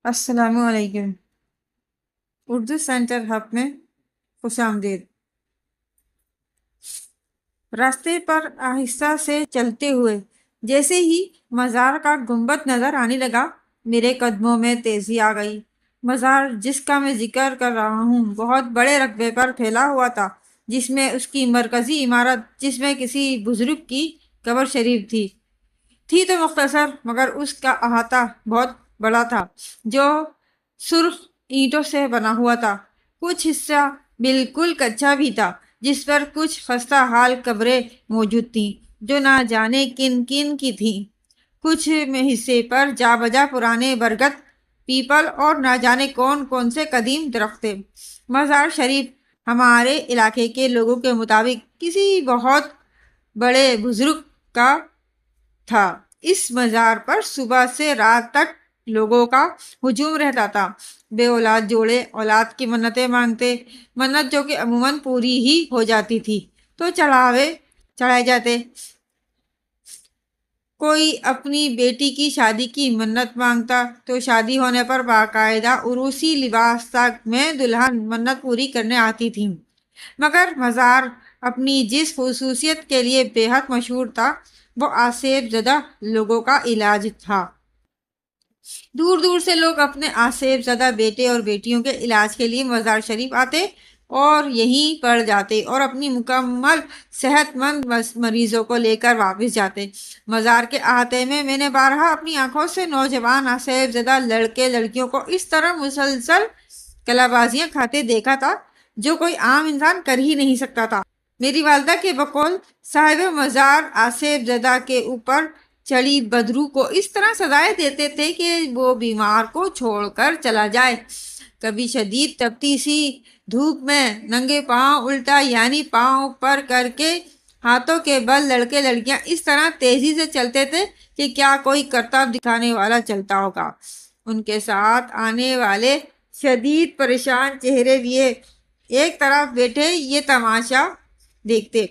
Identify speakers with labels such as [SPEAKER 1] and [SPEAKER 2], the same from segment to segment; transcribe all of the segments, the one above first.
[SPEAKER 1] السلام علیکم۔ Urdu centre hub میں خوش آمدید۔ راستے پر آہستہ سے چلتے ہوئے جیسے ہی مزار کا گنبد نظر آنے لگا، میرے قدموں میں تیزی آ گئی۔ مزار جس کا میں ذکر کر رہا ہوں بہت بڑے رقبے پر پھیلا ہوا تھا، جس میں اس کی مرکزی عمارت، جس میں کسی بزرگ کی قبر شریف تھی تو مختصر، مگر اس کا احاطہ بہت بڑا تھا، جو سرخ اینٹوں سے بنا ہوا تھا۔ کچھ حصہ بالکل کچا بھی تھا، جس پر کچھ خستہ حال قبریں موجود تھیں، جو نہ جانے کن کن کی تھیں۔ کچھ حصے پر جا بجا پرانے برگد، پیپل اور نہ جانے کون کون سے قدیم درخت تھے۔ مزار شریف ہمارے علاقے کے لوگوں کے مطابق کسی بہت بڑے بزرگ کا تھا۔ اس مزار پر صبح سے رات تک لوگوں کا ہجوم رہتا تھا۔ بے اولاد جوڑے اولاد کی منتیں مانگتے، منت جو کہ عموماً پوری ہی ہو جاتی تھی تو چڑھائے جاتے۔ کوئی اپنی بیٹی کی شادی کی منت مانگتا تو شادی ہونے پر باقاعدہ عروسی لباس میں دلہن منت پوری کرنے آتی تھی۔ مگر مزار اپنی جس خصوصیت کے لیے بے حد مشہور تھا، وہ آسیب زدہ لوگوں کا علاج تھا۔ دور دور سے لوگ اپنے آسیب زدہ بیٹے اور بیٹیوں کے علاج کے لیے مزار شریف آتے اور یہیں پڑ جاتے اور اپنی مکمل صحت مند مریضوں کو لے کر واپس جاتے۔ مزار کے احاطے میں میں نے بارہا اپنی آنکھوں سے نوجوان آسیب زدہ لڑکے لڑکیوں کو اس طرح مسلسل کلا بازیاں کھاتے دیکھا تھا جو کوئی عام انسان کر ہی نہیں سکتا تھا۔ میری والدہ کے بقول صاحب مزار آسیب زدہ کے اوپر چڑی بدرو کو اس طرح سزائیں دیتے تھے کہ وہ بیمار کو چھوڑ کر چلا جائے۔ کبھی شدید تپتی سی دھوپ میں ننگے پاؤں الٹا یعنی پاؤں اوپر کر کے ہاتھوں کے بل لڑکے لڑکیاں اس طرح تیزی سے چلتے تھے کہ کیا کوئی کرتب دکھانے والا چلتا ہوگا۔ ان کے ساتھ آنے والے شدید پریشان چہرے لیے ایک طرف بیٹھے یہ تماشا دیکھتے۔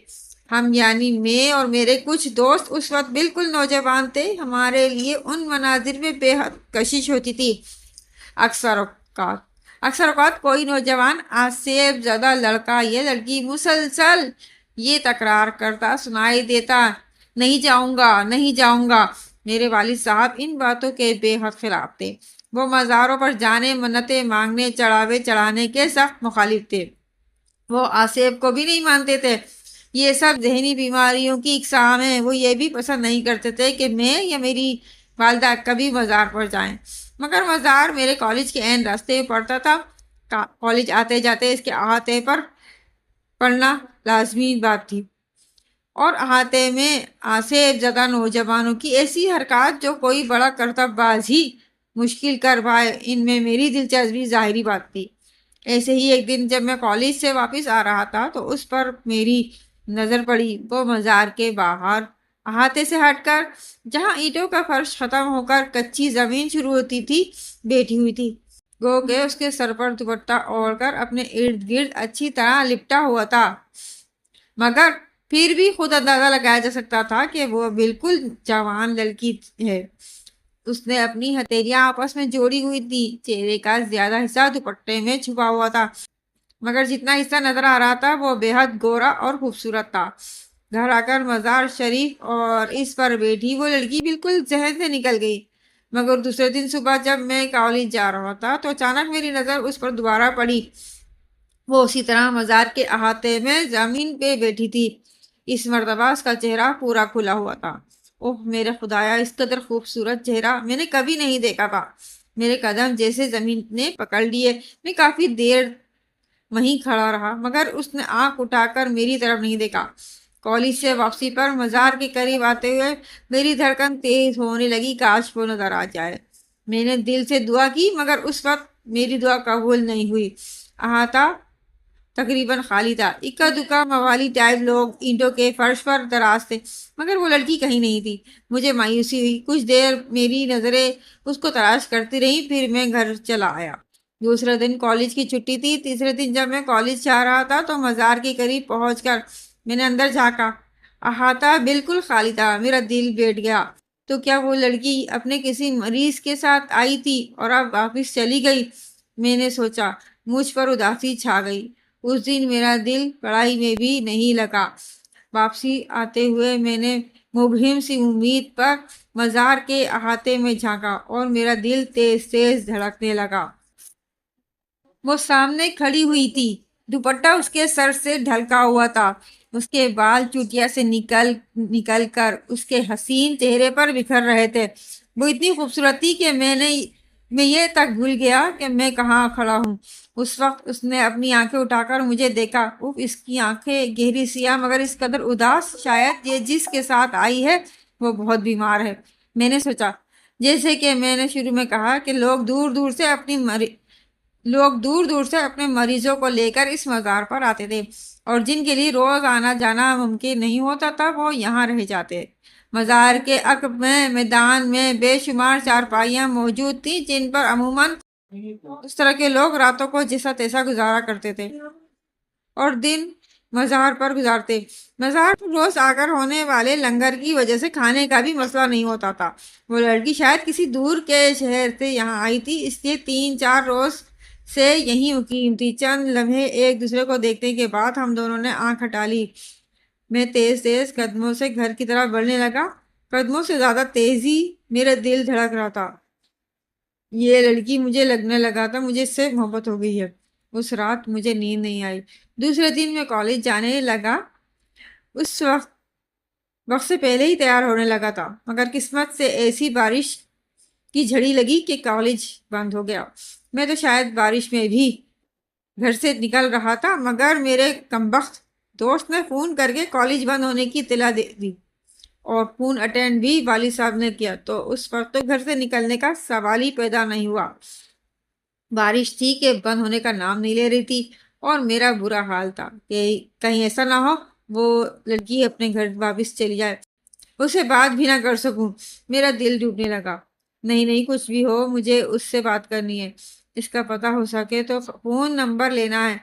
[SPEAKER 1] ہم یعنی میں اور میرے کچھ دوست اس وقت بالکل نوجوان تھے۔ ہمارے لیے ان مناظر میں بے حد کشش ہوتی تھی۔ اکثر اوقات کوئی نوجوان آسیب زدہ لڑکا یا لڑکی مسلسل یہ تکرار کرتا سنائی دیتا، نہیں جاؤں گا، نہیں جاؤں گا۔ میرے والد صاحب ان باتوں کے بے حد خلاف تھے۔ وہ مزاروں پر جانے، منتیں مانگنے، چڑھاوے چڑھانے کے سخت مخالف تھے۔ وہ آسیب کو بھی نہیں مانتے تھے۔ یہ سب ذہنی بیماریوں کی اقسام ہیں۔ وہ یہ بھی پسند نہیں کرتے تھے کہ میں یا میری والدہ کبھی مزار پر جائیں۔ مگر مزار میرے کالج کے عین راستے میں پڑتا تھا۔ کالج آتے جاتے اس کے احاطے پر پڑنا لازمی بات تھی، اور احاطے میں آسیب زدہ نوجوانوں کی ایسی حرکات جو کوئی بڑا کرتب باز ہی مشکل کر پائے، ان میں میری دلچسپی ظاہری بات تھی۔ ایسے ہی ایک دن جب میں کالج سے واپس آ رہا تھا تو اس پر میری نظر پڑی۔ وہ مزار کے باہر احاطے سے ہٹ کر، جہاں اینٹوں کا فرش ختم ہو کر کچی زمین شروع ہوتی تھی، بیٹھی ہوئی تھی۔ گو کہ اس کے سر پر دوپٹہ اوڑھ کر اپنے ارد گرد اچھی طرح لپٹا ہوا تھا، مگر پھر بھی خود اندازہ لگایا جا سکتا تھا کہ وہ بالکل جوان لڑکی ہے۔ اس نے اپنی ہتھیلیاں آپس میں جوڑی ہوئی تھی۔ چہرے کا زیادہ حصہ دوپٹے میں چھپا ہوا تھا، مگر جتنا حصہ نظر آ رہا تھا وہ بے حد گورا اور خوبصورت تھا۔ گھر آ کر مزار شریف اور اس پر بیٹھی وہ لڑکی بالکل ذہن سے نکل گئی۔ مگر دوسرے دن صبح جب میں کالج جا رہا تھا تو اچانک میری نظر اس پر دوبارہ پڑی۔ وہ اسی طرح مزار کے احاطے میں زمین پہ بیٹھی تھی۔ اس مرتبہ اس کا چہرہ پورا کھلا ہوا تھا۔ اوہ میرے خدایا، اس قدر خوبصورت چہرہ میں نے کبھی نہیں دیکھا تھا۔ میرے قدم جیسے زمین نے پکڑ لیے۔ میں کافی دیر وہیں کھڑا رہا، مگر اس نے آنکھ اٹھا کر میری طرف نہیں دیکھا۔ کالج سے واپسی پر مزار کے قریب آتے ہوئے میری دھڑکن تیز ہونے لگی، کاش وہ نظر آ جائے۔ میں نے دل سے دعا کی، مگر اس وقت میری دعا قبول نہیں ہوئی۔ احاطہ تقریباً خالی تھا۔ اکا دکا موالی ٹائپ لوگ اینٹوں کے فرش پر دراز تھے، مگر وہ لڑکی کہیں نہیں تھی۔ مجھے مایوسی ہوئی۔ کچھ دیر میری نظریں اس کو تلاش کرتی رہیں، پھر میں گھر چلا آیا۔ دوسرے دن کالج کی چھٹی تھی۔ تیسرے دن جب میں کالج جا رہا تھا تو مزار کے قریب پہنچ کر میں نے اندر جھانکا۔ احاطہ بالکل خالی تھا۔ میرا دل بیٹھ گیا۔ تو کیا وہ لڑکی اپنے کسی مریض کے ساتھ آئی تھی اور اب واپس چلی گئی؟ میں نے سوچا۔ مجھ پر اداسی چھا گئی۔ اس دن میرا دل پڑھائی میں بھی نہیں لگا۔ واپسی آتے ہوئے میں نے مبہم سی امید پر مزار کے احاطے میں جھانکا اور میرا دل تیز تیز دھڑکنے لگا۔ وہ سامنے کھڑی ہوئی تھی۔ دوپٹہ اس کے سر سے ڈھلکا ہوا تھا۔ اس کے بال چوٹیا سے نکل کر اس کے حسین چہرے پر بکھر رہے تھے۔ وہ اتنی خوبصورت تھی کہ میں یہ تک بھول گیا کہ میں کہاں کھڑا ہوں۔ اس وقت اس نے اپنی آنکھیں اٹھا کر مجھے دیکھا۔ اس کی آنکھیں گہری سیاہ مگر اس قدر اداس، شاید یہ جس کے ساتھ آئی ہے وہ بہت بیمار ہے۔ میں نے سوچا، جیسے کہ میں نے شروع میں کہا کہ لوگ دور دور سے اپنے مریضوں کو لے کر اس مزار پر آتے تھے، اور جن کے لیے روز آنا جانا ممکن نہیں ہوتا تھا وہ یہاں رہ جاتے۔ مزار کے عقب میں میدان میں بے شمار چارپائیاں موجود تھیں جن پر عموماً اس طرح کے لوگ راتوں کو جیسا تیسا گزارا کرتے تھے اور دن مزار پر گزارتے۔ مزار پر روز آ کر ہونے والے لنگر کی وجہ سے کھانے کا بھی مسئلہ نہیں ہوتا تھا۔ وہ لڑکی شاید کسی دور کے شہر سے یہاں آئی تھی، اس لیے 3-4 روز سے یہیں مقیم تھی۔ چند لمحے ایک دوسرے کو دیکھنے کے بعد ہم دونوں نے آنکھ ہٹا لی۔ میں تیز تیز قدموں سے گھر کی طرف بڑھنے لگا۔ قدموں سے زیادہ تیزی میرا دل دھڑک رہا تھا۔ یہ لڑکی مجھے لگنے لگا تھا مجھے اس سے محبت ہو گئی ہے۔ اس رات مجھے نیند نہیں آئی۔ دوسرے دن میں کالج جانے لگا۔ اس وقت سے پہلے ہی تیار ہونے لگا تھا، مگر قسمت سے ایسی بارش کی جھڑی لگی کہ کالج بند ہو گیا۔ میں تو شاید بارش میں بھی گھر سے نکل رہا تھا، مگر میرے کمبخت دوست نے فون کر کے کالج بند ہونے کی اطلاع دے دی، اور فون اٹینڈ بھی والد صاحب نے کیا، تو اس وقت تو گھر سے نکلنے کا سوال ہی پیدا نہیں ہوا۔ بارش تھی کہ بند ہونے کا نام نہیں لے رہی تھی، اور میرا برا حال تھا کہ کہیں ایسا نہ ہو وہ لڑکی اپنے گھر واپس چلی جائے، اسے بات بھی نہ کر سکوں۔ میرا دل ڈوبنے لگا۔ نہیں، کچھ بھی ہو مجھے اس سے بات کرنی ہے، اس کا پتہ ہو سکے تو فون نمبر لینا ہے۔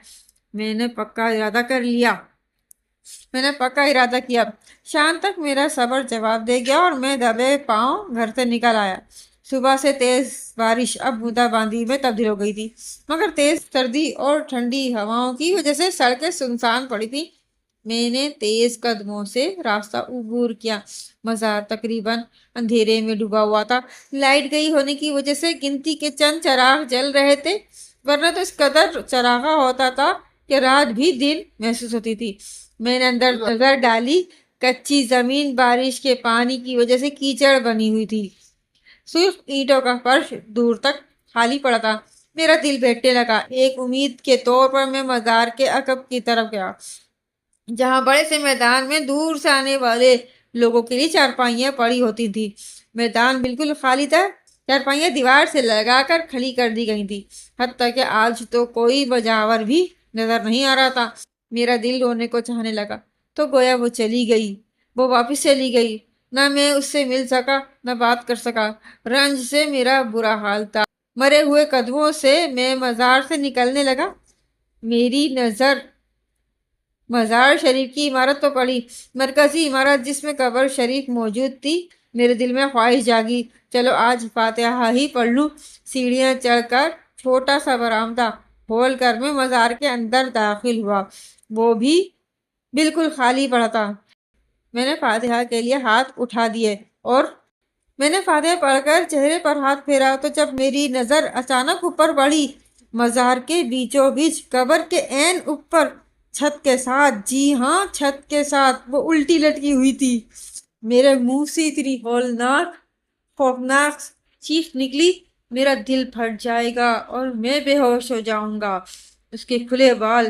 [SPEAKER 1] میں نے پکا ارادہ کیا۔ شام تک میرا صبر جواب دے گیا اور میں دبے پاؤں گھر سے نکل آیا۔ صبح سے تیز بارش اب بوندا باندی میں تبدیل ہو گئی تھی، مگر تیز سردی اور ٹھنڈی ہواؤں کی وجہ سے سڑکیں سنسان پڑی تھی۔ میں نے تیز قدموں سے راستہ عبور کیا۔ مزار تقریباً اندھیرے میں ڈوبا ہوا تھا۔ لائٹ گئی ہونے کی وجہ سے گنتی کے چند چراغ جل رہے تھے، ورنہ تو اس قدر چراغا ہوتا تھا کہ رات بھی دن محسوس ہوتی تھی۔ میں نے اندر نظر ڈالی۔ کچی زمین بارش کے پانی کی وجہ سے کیچڑ بنی ہوئی تھی۔ صرف اینٹوں کا فرش دور تک خالی پڑا تھا۔ میرا دل بیٹھنے لگا۔ ایک امید کے طور پر میں مزار کے عقب کی طرف گیا، جہاں بڑے سے میدان میں دور سے آنے والے لوگوں کے لیے چارپائیاں پڑی ہوتی تھی۔ میدان بالکل خالی تھا۔ چارپائیاں دیوار سے لگا کر کھڑی کر دی گئی تھی، حتیٰ کہ آج تو کوئی بجاور بھی نظر نہیں آ رہا تھا۔ میرا دل رونے کو چاہنے لگا، تو گویا وہ چلی گئی، وہ واپس چلی گئی۔ نہ میں اس سے مل سکا، نہ بات کر سکا۔ رنج سے میرا برا حال تھا۔ مرے ہوئے قدموں سے میں مزار سے نکلنے لگا۔ میری نظر مزار شریف کی عمارت تو پڑی، مرکزی عمارت جس میں قبر شریف موجود تھی۔ میرے دل میں خواہش جاگی، چلو آج فاتحہ ہی پڑھ لوں۔ سیڑھیاں چڑھ کر چھوٹا سا برآمدہ کھول کر میں مزار کے اندر داخل ہوا۔ وہ بھی بالکل خالی پڑا تھا۔ میں نے فاتحہ کے لیے ہاتھ اٹھا دیے اور میں نے فاتحہ پڑھ کر چہرے پر ہاتھ پھیرا تو جب میری نظر اچانک اوپر پڑی، مزار کے بیچوں بیچ قبر کے عین اوپر چھت کے ساتھ، جی ہاں چھت کے ساتھ، وہ الٹی لٹکی ہوئی تھی۔ میرے منہ سے اتنی خوفناک چیخ نکلی، میرا دل پھٹ جائے گا اور میں بے ہوش ہو جاؤں گا۔ اس کے کھلے بال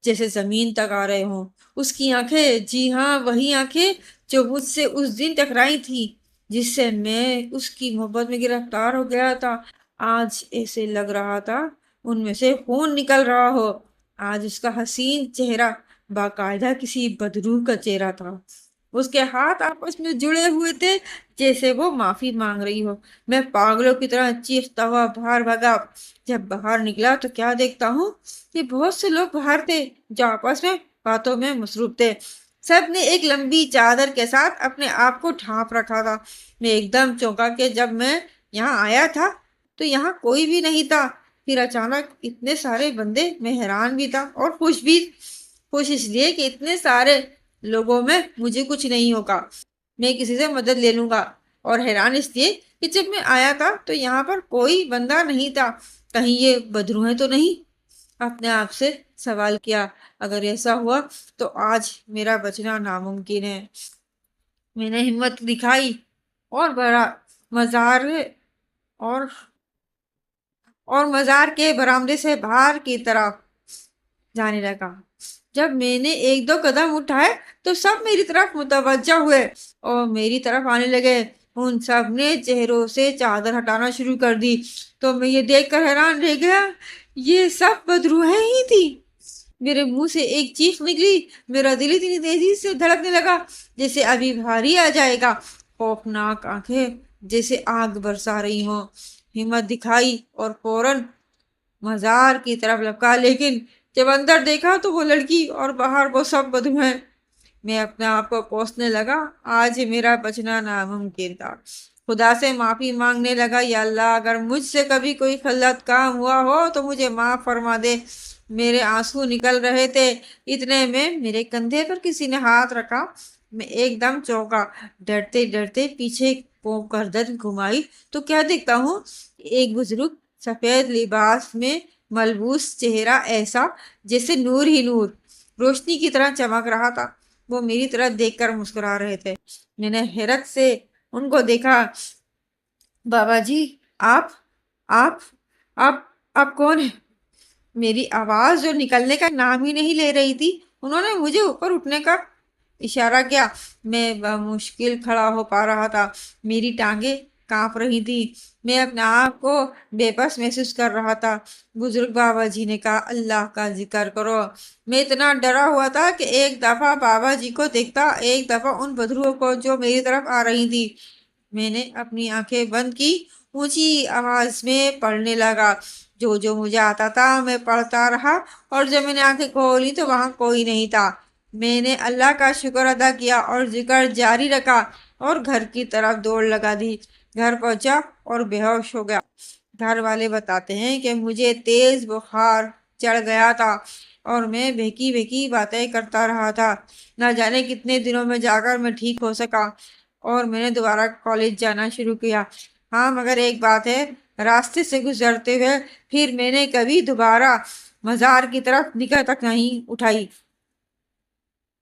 [SPEAKER 1] جیسے زمین تک آ رہے ہوں، اس کی آنکھیں، جی ہاں وہی آنکھیں جو مجھ سے اس دن ٹکرائی تھی، جس سے میں اس کی محبت میں گرفتار ہو گیا تھا، آج ایسے لگ رہا تھا ان میں سے خون نکل رہا ہو۔ آج اس کا حسین چہرہ باقاعدہ کسی بدروح کا چہرہ تھا۔ اس کے ہاتھ آپس میں جڑے ہوئے تھے جیسے وہ معافی مانگ رہی ہو۔ میں پاگلوں کی طرح چیختا ہوا باہر بھاگا۔ جب باہر نکلا تو کیا دیکھتا ہوں کہ بہت سے لوگ باہر تھے جو آپس میں باتوں میں مصروف تھے۔ سب نے ایک لمبی چادر کے ساتھ اپنے آپ کو ڈھانپ رکھا تھا۔ میں ایک دم چونکا کہ جب میں یہاں آیا تھا تو یہاں کوئی بھی نہیں تھا۔ پھر اچانک اتنے سارے بندے، میں حیران بھی تھا اور خوش بھی۔ خوش اس لیے کہ اتنے سارے لوگوں میں مجھے کچھ نہیں ہوگا، میں کسی سے مدد لے لوں گا، اور حیران اس لیے کہ جب میں آیا تھا تو یہاں پر کوئی بندہ نہیں تھا، کہیں یہ بدرو ہیں تو نہیں۔ اپنے آپ سے سوال کیا، اگر ایسا ہوا تو آج میرا بچنا ناممکن ہے۔ میں نے ہمت دکھائی اور بڑا مزار اور مزار کے برآمدے سے باہر کی طرف جانے لگا۔ جب میں نے ایک دو قدم اٹھائے تو سب میری طرف متوجہ ہوئے اور میری طرف آنے لگے۔ ان سب نے چہروں سے چادر ہٹانا شروع کر دی تو میں یہ دیکھ کر حیران رہ گیا، یہ سب بدروہیں ہی تھی۔ میرے منہ سے ایک چیخ نکلی، میرا دل اتنی تیزی سے دھڑکنے لگا جیسے ابھی بھاری آ جائے گا۔ خوفناک آنکھیں جیسے آگ برسا رہی ہوں۔ ہمت دکھائی اور فوراً مزار کی طرف لپکا، لیکن جب اندر دیکھا تو وہ لڑکی اور باہر وہ سب بدرو ہیں۔ میں اپنے آپ کو کوسنے لگا، آج میرا بچنا ناممکن تھا۔ خدا سے معافی مانگنے لگا، یا اللہ اگر مجھ سے کبھی کوئی غلط کام ہوا ہو تو مجھے معاف فرما دے۔ میرے آنسو نکل رہے تھے، اتنے میں میرے کندھے پر کسی نے ہاتھ رکھا۔ میں ایک دم چونکا، ڈرتے ڈرتے پیچھے کو گردن گھمائی تو کیا دیکھتا ہوں، ایک بزرگ سفید لباس میں ملبوس چہرہ ایسا جیسے نور ہی نور، روشنی کی طرح چمک رہا تھا۔ وہ میری طرف دیکھ کر مسکرا رہے تھے۔ میں نے حیرت سے ان کو دیکھا۔ بابا جی، آپ آپ آپ آپ کون ہیں؟ میری آواز جو نکلنے کا نام ہی نہیں لے رہی تھی۔ انہوں نے مجھے اوپر اٹھنے کا اشارہ کیا۔ میں بمشکل کھڑا ہو پا رہا تھا، میری ٹانگیں کانپ رہی تھی، میں اپنے آپ کو بے بس محسوس کر رہا تھا۔ بزرگ بابا جی نے کہا، اللہ کا ذکر کرو۔ میں اتنا ڈرا ہوا تھا کہ ایک دفعہ بابا جی کو دیکھتا، ایک دفعہ ان بدروؤں کو جو میری طرف آ رہی تھی۔ میں نے اپنی آنکھیں بند کی، اونچی آواز میں پڑھنے لگا۔ جو مجھے آتا تھا میں پڑھتا رہا، اور جب میں نے آنکھیں کھولی تو وہاں کوئی نہیں تھا۔ میں نے اللہ کا شکر ادا کیا اور ذکر جاری رکھا اور گھر کی طرف دوڑ لگا دی۔ گھر پہنچا اور بے ہوش ہو گیا۔ گھر والے بتاتے ہیں کہ مجھے تیز بخار چڑھ گیا تھا اور میں بہکی بہکی باتیں کرتا رہا تھا۔ نہ جانے کتنے دنوں میں جا کر میں ٹھیک ہو سکا اور میں نے دوبارہ کالج جانا شروع کیا۔ ہاں، مگر ایک بات ہے، راستے سے گزرتے ہوئے پھر میں نے کبھی دوبارہ مزار کی طرف نگاہ تک نہیں اٹھائی۔